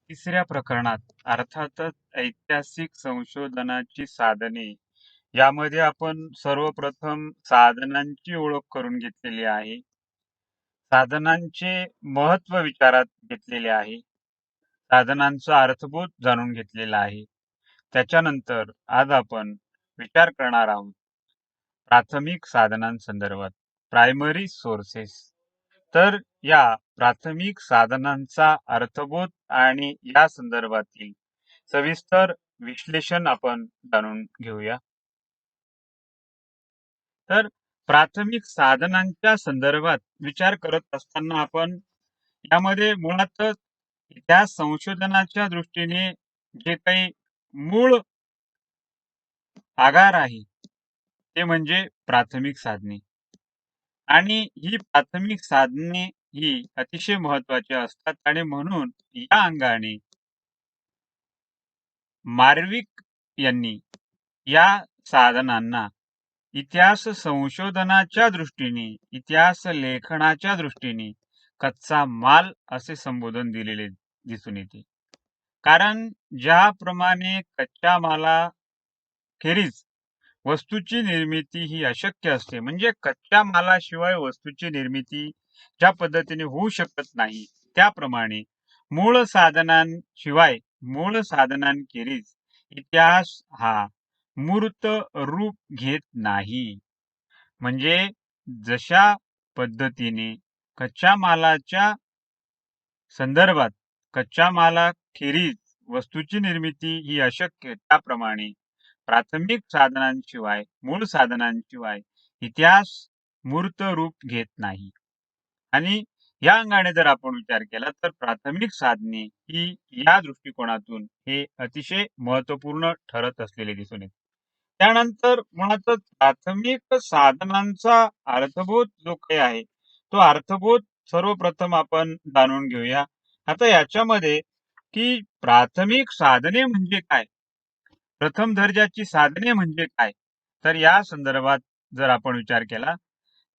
तिसऱ्या प्रकरणात अर्थातच ऐतिहासिक संशोधनाची साधने यामध्ये आपण सर्वप्रथम साधनांची ओळख करून घेतलेली आहे. साधनांचे महत्त्व विचारात घेतलेले आहे. साधनांचा अर्थबोध जाणून घेतलेला आहे. त्याच्यानंतर आज आपण विचार करणार आहोत प्राथमिक साधनांसंदर्भात प्रायमरी सोर्सेस. तर या प्राथमिक साधनांचा अर्थबोध आणि या संदर्भातील सविस्तर विश्लेषण आपण जाणून घेऊया. तर प्राथमिक साधनांच्या संदर्भात विचार करत असताना आपण यामध्ये मुळातच त्या संशोधनाच्या दृष्टीने जे काही मूळ आधार आहे ते म्हणजे प्राथमिक साधने. आणि ही प्राथमिक साधने ही अतिशय महत्वाची असतात आणि म्हणून या अंगाने मार्विक यांनी या साधनांना इतिहास संशोधनाच्या दृष्टीने, इतिहास लेखनाच्या दृष्टीने कच्चा माल असे संबोधन दिलेले दिसून येते. कारण ज्याप्रमाणे कच्च्या मालाखेरीज वस्तूची निर्मिती ही अशक्य असते, म्हणजे कच्च्या मालाशिवाय वस्तूची निर्मिती ज्या पद्धतीने होऊ शकत नाही, त्याप्रमाणे मूळ साधनांशिवाय मूळ साधनांखेरीज इतिहास हा मूर्त रूप घेत नाही. म्हणजे जशा पद्धतीने कच्च्या मालाच्या संदर्भात कच्च्या मालाखेरीज वस्तूची निर्मिती ही अशक्य, त्याप्रमाणे प्राथमिक साधनांशिवाय मूळ साधनांशिवाय इतिहास मूर्त रूप घेत नाही. आणि या अंगाने जर आपण विचार केला तर प्राथमिक साधने ही या दृष्टिकोनातून हे अतिशय महत्वपूर्ण ठरत असलेले दिसून येते. त्यानंतर मुळातच प्राथमिक साधनांचा अर्थबोध जो काही आहे तो अर्थबोध सर्वप्रथम आपण जाणून घेऊया. आता याच्यामध्ये की प्राथमिक साधने म्हणजे काय, प्रथम दर्जाची साधने म्हणजे काय, तर या संदर्भात जर आपण विचार केला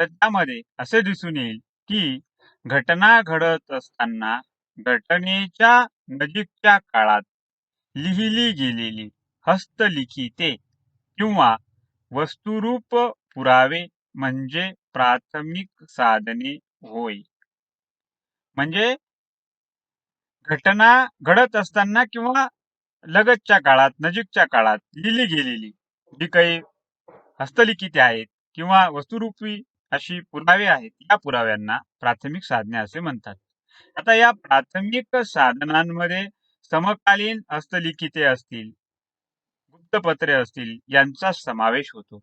तर त्यामध्ये असे दिसून येईल की घटना घडत असताना घटनेच्या नजीकच्या काळात लिहिली गेलेली हस्तलिखिते किंवा वस्तुरूप पुरावे म्हणजे प्राथमिक साधने होय. म्हणजे घटना घडत असताना किंवा लगतच्या काळात नजीकच्या काळात लिहिली गेलेली जी काही हस्तलिखिते आहेत किंवा वस्तुरूपी अशी पुरावे आहेत, या पुराव्यांना प्राथमिक साधने असे म्हणतात. आता या प्राथमिक साधनांमध्ये समकालीन हस्तलिखिते असतील, वृत्तपत्रे असतील यांचा समावेश होतो.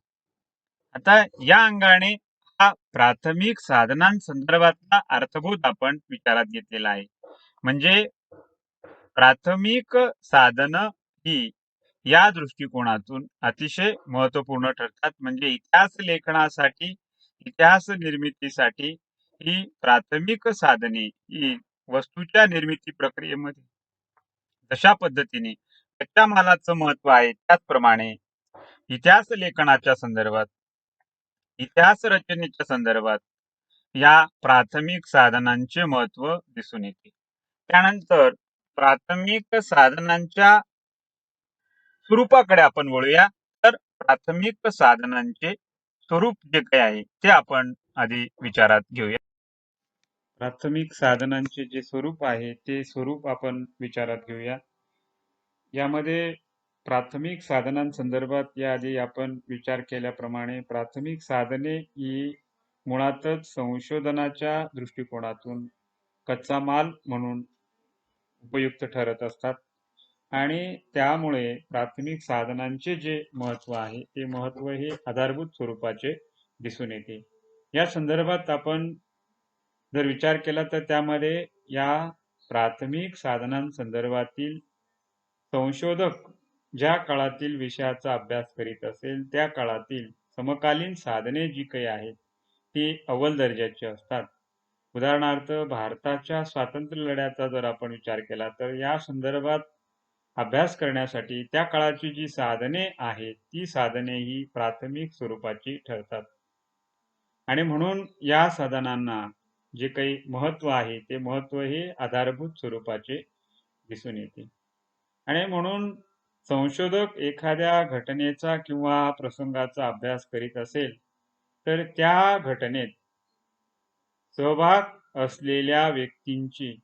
आता या अंगाने हा प्राथमिक साधनांसंदर्भातला अर्थबोध आपण विचारात घेतलेला आहे. म्हणजे प्राथमिक साधन ही या दृष्टिकोनातून अतिशय महत्वपूर्ण ठरतात. म्हणजे इतिहास लेखनासाठी, इतिहास निर्मितीसाठी ही प्राथमिक साधने ही वस्तूच्या निर्मिती प्रक्रियेमध्ये जशा पद्धतीने कच्च्या मालाचं महत्व आहे, त्याचप्रमाणे इतिहास लेखनाच्या संदर्भात, इतिहास रचनेच्या संदर्भात या प्राथमिक साधनांचे महत्व दिसून येते. त्यानंतर प्राथमिक साधनांच्या स्वरूपाकडे आपण वळूया. तर प्राथमिक साधनांचे स्वरूप जे काही आहे ते आपण आधी विचारात घेऊया. प्राथमिक साधनांचे जे स्वरूप आहे ते स्वरूप आपण विचारात घेऊया. यामध्ये प्राथमिक साधनांसंदर्भात याआधी आपण विचार केल्याप्रमाणे प्राथमिक साधने ही मुळातच संशोधनाच्या दृष्टिकोनातून कच्चा माल म्हणून उपयुक्त ठरत असतात आणि त्यामुळे प्राथमिक साधनांचे जे महत्व आहे ते महत्व हे आधारभूत स्वरूपाचे दिसून येते. या संदर्भात आपण जर विचार केला तर त्यामध्ये या प्राथमिक साधनांसंदर्भातील संशोधक ज्या काळातील विषयाचा अभ्यास करीत असेल त्या काळातील समकालीन साधने जी काही आहेत ती अव्वल दर्जाची असतात. उदाहरणार्थ भारताच्या स्वातंत्र्य लढ्याचा जर आपण विचार केला तर या संदर्भात अभ्यास करण्यासाठी त्या काळाची जी साधने आहेत ती साधने ही प्राथमिक स्वरूपाची ठरतात आणि म्हणून या साधनांना जे काही महत्व आहे ते महत्व हे आधारभूत स्वरूपाचे दिसून येते. आणि म्हणून संशोधक एखाद्या घटनेचा किंवा प्रसंगाचा अभ्यास करीत असेल, तर त्या घटनेत सहभाग असलेल्या व्यक्तींची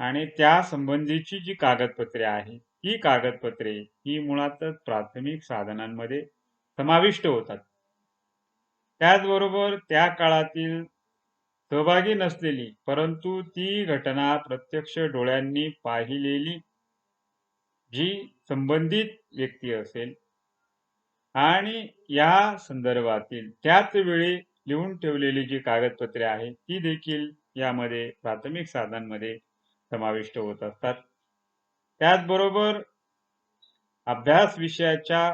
आणि त्या संबंधीची जी कागदपत्रे आहेत, ही कागदपत्रे ही मुळातच प्राथमिक साधनांमध्ये समाविष्ट होतात. त्याचबरोबर त्या काळातील सहभागी नसलेली, परंतु ती घटना प्रत्यक्ष डोळ्यांनी पाहिलेली जी संबंधित व्यक्ती असेल आणि या संदर्भातील त्याच वेळी लिहून ठेवलेली जी कागदपत्रे आहेत, ती देखील यामध्ये प्राथमिक साधनांमध्ये समाविष्ट होत असतात. त्याचबरोबर अभ्यास विषयाच्या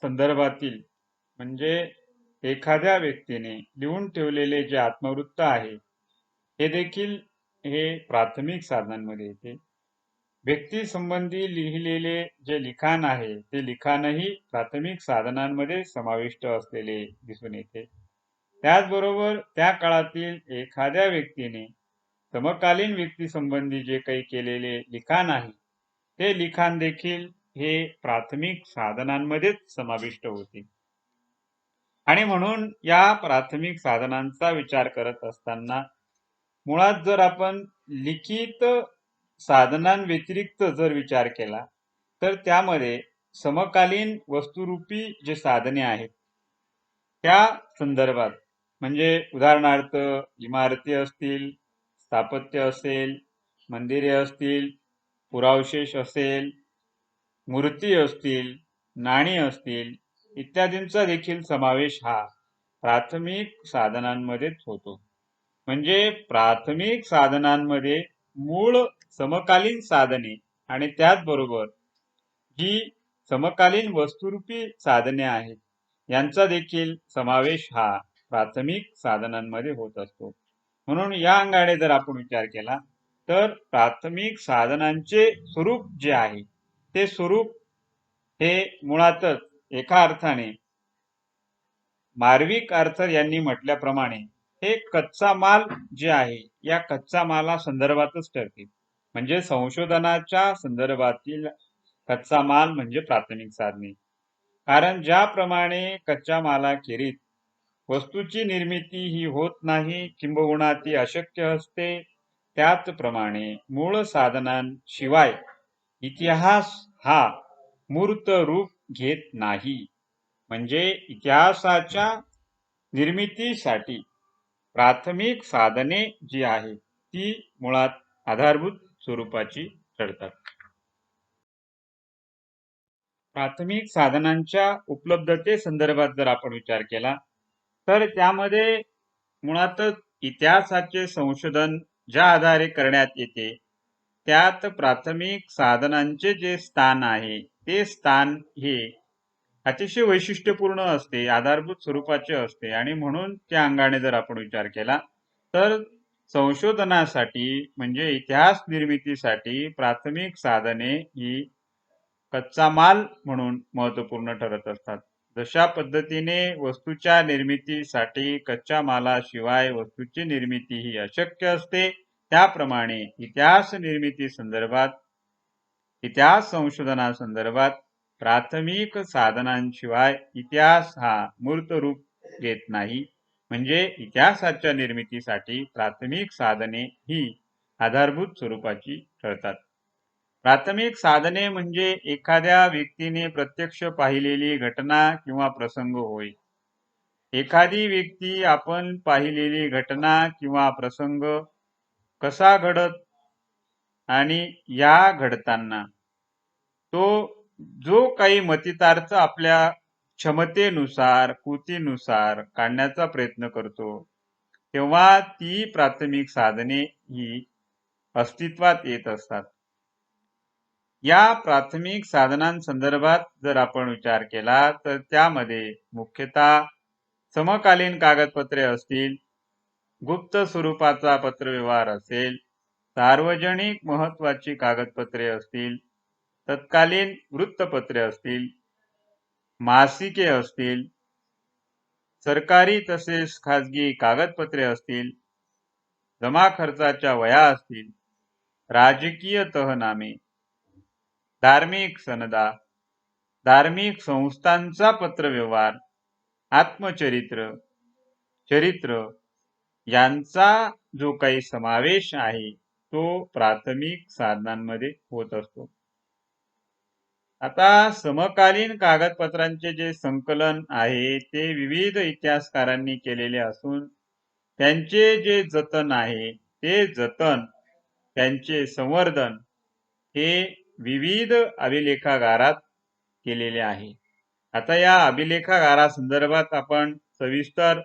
संदर्भातील म्हणजे एखाद्या व्यक्तीने लिहून ठेवलेले जे आत्मवृत्त आहे, हे देखील हे प्राथमिक साधनांमध्ये येते. व्यक्तीसंबंधी लिहिलेले जे लिखाण आहे, ते लिखाणही प्राथमिक साधनांमध्ये समाविष्ट असलेले दिसून येते. त्याचबरोबर त्या काळातील एखाद्या व्यक्तीने समकालीन व्यक्तीसंबंधी जे काही केलेले लिखाण आहे, ते लिखाण देखील हे प्राथमिक साधनांमध्येच समाविष्ट होते. आणि म्हणून या प्राथमिक साधनांचा विचार करत असताना मुळात जर आपण लिखित साधनांव्यतिरिक्त जर विचार केला, तर त्यामध्ये समकालीन वस्तुरूपी जे साधने आहेत, त्या संदर्भात म्हणजे उदाहरणार्थ इमारती असतील, स्थापत्य असेल, मंदिरे असतील, पुरावशेष असेल, मूर्ती असतील, नाणी असतील इत्यादींचा देखील समावेश हा प्राथमिक साधनांमध्येच होतो. म्हणजे प्राथमिक साधनांमध्ये मूळ समकालीन साधने आणि त्याचबरोबर जी समकालीन वस्तुरूपी साधने आहेत, यांचा देखील समावेश हा प्राथमिक साधनांमध्ये होत असतो. म्हणून या अंगाने जर आपण विचार केला, तर प्राथमिक साधनांचे स्वरूप जे आहे, ते स्वरूप हे मुळातच एका अर्थाने मार्विक आर्थर यांनी म्हटल्याप्रमाणे हे कच्चा माल जे आहे, या कच्चा माला संदर्भातच ठरते. म्हणजे संशोधनाच्या संदर्भातील कच्चा माल म्हणजे प्राथमिक साधने. कारण ज्याप्रमाणे कच्च्या मालाखेरीज वस्तूची निर्मिती ही होत नाही, किंबहुना ती अशक्य असते, त्याचप्रमाणे मूळ साधनांशिवाय इतिहास हा मूर्त रूप घेत नाही. म्हणजे इतिहासाच्या निर्मितीसाठी प्राथमिक साधने जी आहेत, ती मुळात आधारभूत स्वरूपाची ठरतात. प्राथमिक साधनांच्या उपलब्धते संदर्भात जर आपण विचार केला, तर त्यामध्ये मुळातच इतिहासाचे संशोधन ज्या आधारे करण्यात येते, त्यात प्राथमिक साधनांचे जे स्थान आहे, ते स्थान हे अतिशय वैशिष्ट्यपूर्ण असते, आधारभूत स्वरूपाचे असते. आणि म्हणून त्या अंगाने जर आपण विचार केला, तर संशोधनासाठी म्हणजे इतिहास निर्मितीसाठी प्राथमिक साधने ही कच्चा माल म्हणून महत्वपूर्ण ठरत असतात. जशा पद्धतीने वस्तूच्या निर्मितीसाठी कच्च्या मालाशिवाय वस्तूची निर्मिती ही अशक्य असते, त्याप्रमाणे इतिहास निर्मिती संदर्भात इतिहास संशोधनासंदर्भात प्राथमिक साधनांशिवाय इतिहास हा मूर्त रूप घेत नाही. म्हणजे इतिहासाच्या निर्मितीसाठी प्राथमिक साधने ही आधारभूत स्वरूपाची ठरतात. प्राथमिक साधने म्हणजे एखाद्या व्यक्तीने प्रत्यक्ष पाहिलेली घटना किंवा प्रसंग होय. एखादी व्यक्ती आपण पाहिलेली घटना किंवा प्रसंग कसा घडत आणि या घडताना तो जो काही मतितार्थ आपल्या क्षमतेनुसार कृतीनुसार काढण्याचा प्रयत्न करतो, तेव्हा ती प्राथमिक साधने ही अस्तित्वात येत असतात. या प्राथमिक साधनांसंदर्भात जर आपण विचार केला, तर त्यामध्ये मुख्यतः समकालीन कागदपत्रे असतील, गुप्त स्वरूपाचा पत्रव्यवहार असेल, सार्वजनिक महत्वाची कागदपत्रे असतील, तत्कालीन वृत्तपत्रे असतील, मासिके असतील, सरकारी तसेच खाजगी कागदपत्रे असतील, जमा खर्चाच्या वह्या असतील, राजकीय तहनामे, धार्मिक सनदा, धार्मिक संस्थांचा पत्रव्यवहार, आत्मचरित्र, चरित्र यांचा जो काही समावेश आहे तो प्राथमिक साधनांमध्ये होत असतो. आता समकालीन कागदपत्रांचे जे संकलन आहे ते विविध इतिहासकारांनी केलेले असून त्यांचे जे जतन आहे ते जतन, त्यांचे संवर्धन हे विविध अभिलेखागारात केलेले आहे. आता या अभिलेखागारासंदर्भात आपण सविस्तर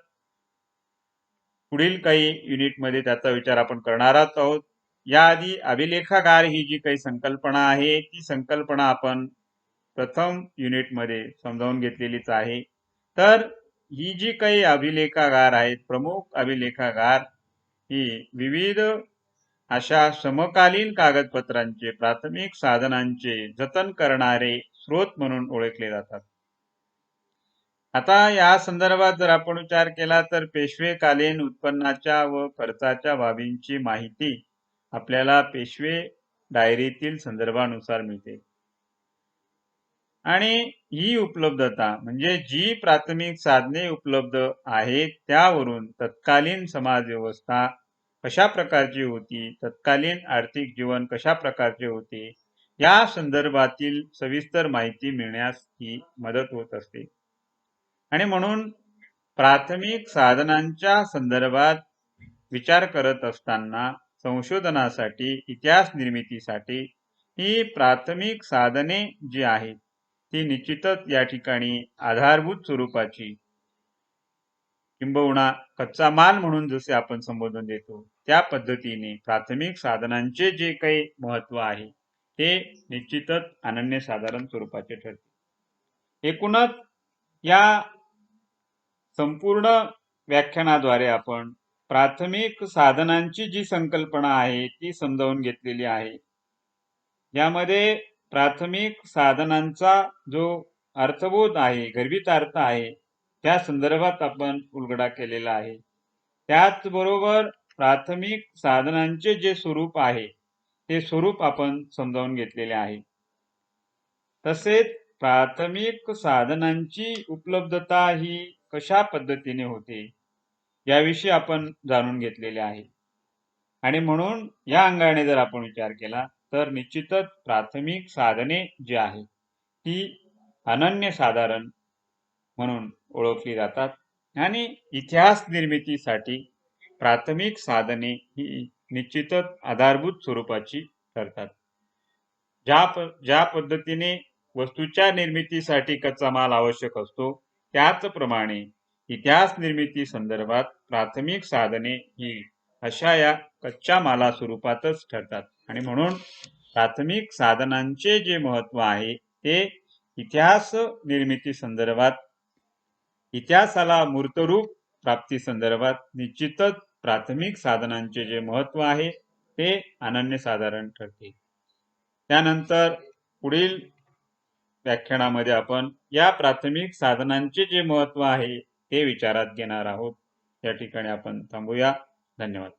पुढील काही युनिटमध्ये त्याचा विचार आपण करणार आहोत. याआधी अभिलेखागार ही जी काही संकल्पना आहे ती संकल्पना आपण प्रथम युनिटमध्ये समजावून घेतलेलीच आहे. तर ही जी काही अभिलेखागार आहेत, प्रमुख अभिलेखागार ही विविध अशा समकालीन कागदपत्रांचे, प्राथमिक साधनांचे जतन करणारे स्रोत म्हणून ओळखले जातात. आता या संदर्भात जर आपण विचार केला तर पेशवेकालीन उत्पन्नाच्या व खर्चाच्या बाबींची माहिती आपल्याला पेशवे डायरीतील संदर्भानुसार मिळते. आणि ही उपलब्धता म्हणजे जी प्राथमिक साधने उपलब्ध आहेत त्यावरून तत्कालीन समाज व्यवस्था कशा प्रकारची होती, तत्कालीन आर्थिक जीवन कशा प्रकारचे होते या संदर्भातील सविस्तर माहिती मिळण्यास ही मदत होत असते. आणि म्हणून प्राथमिक साधनांच्या संदर्भात विचार करत असताना संशोधनासाठी, इतिहास निर्मितीसाठी ही प्राथमिक साधने जी आहेत ती निश्चितच या ठिकाणी आधारभूत स्वरूपाची, किंबहुना कच्चा माल म्हणून जसे आपण संबोधन देतो त्या पद्धतीने प्राथमिक साधनांचे जे काही महत्व आहे ते निश्चितच अनन्यसाधारण स्वरूपाचे ठरते. एकूणच या संपूर्ण व्याख्यानाद्वारे आपण प्राथमिक साधनांची जी संकल्पना आहे ती समजावून घेतलेली आहे. यामध्ये प्राथमिक साधनांचा जो अर्थबोध आहे, गर्भित अर्थ आहे त्या संदर्भात आपण उलगडा केलेला आहे. त्याचबरोबर प्राथमिक साधनांचे जे स्वरूप आहे ते स्वरूप आपण समजावून घेतलेले आहे. तसेच प्राथमिक साधनांची उपलब्धता ही कशा पद्धतीने होते याविषयी आपण जाणून घेतलेले आहे. आणि म्हणून या अंगाने जर आपण विचार केला तर निश्चितच प्राथमिक साधने जी आहे ती अनन्यसाधारण म्हणून ओळखली जातात. आणि इतिहास निर्मितीसाठी प्राथमिक साधने ही निश्चितच आधारभूत स्वरूपाची ठरतात. ज्या पद्धतीने वस्तूच्या निर्मितीसाठी कच्चा माल आवश्यक असतो त्याचप्रमाणे इतिहास निर्मिती संदर्भात प्राथमिक साधने ही अशा या कच्च्या माला स्वरूपातच ठरतात. आणि म्हणून प्राथमिक साधनांचे जे महत्व आहे ते इतिहास निर्मिती संदर्भात, इतिहासाला मूर्तरूप प्राप्ती संदर्भात निश्चितच प्राथमिक साधनांचे जे महत्व आहे ते अनन्यसाधारण ठरते. त्यानंतर पुढील व्याख्यानामध्ये आपण या प्राथमिक साधनांचे जे महत्व आहे ते विचारात घेणार आहोत. या ठिकाणी आपण थांबूया. धन्यवाद.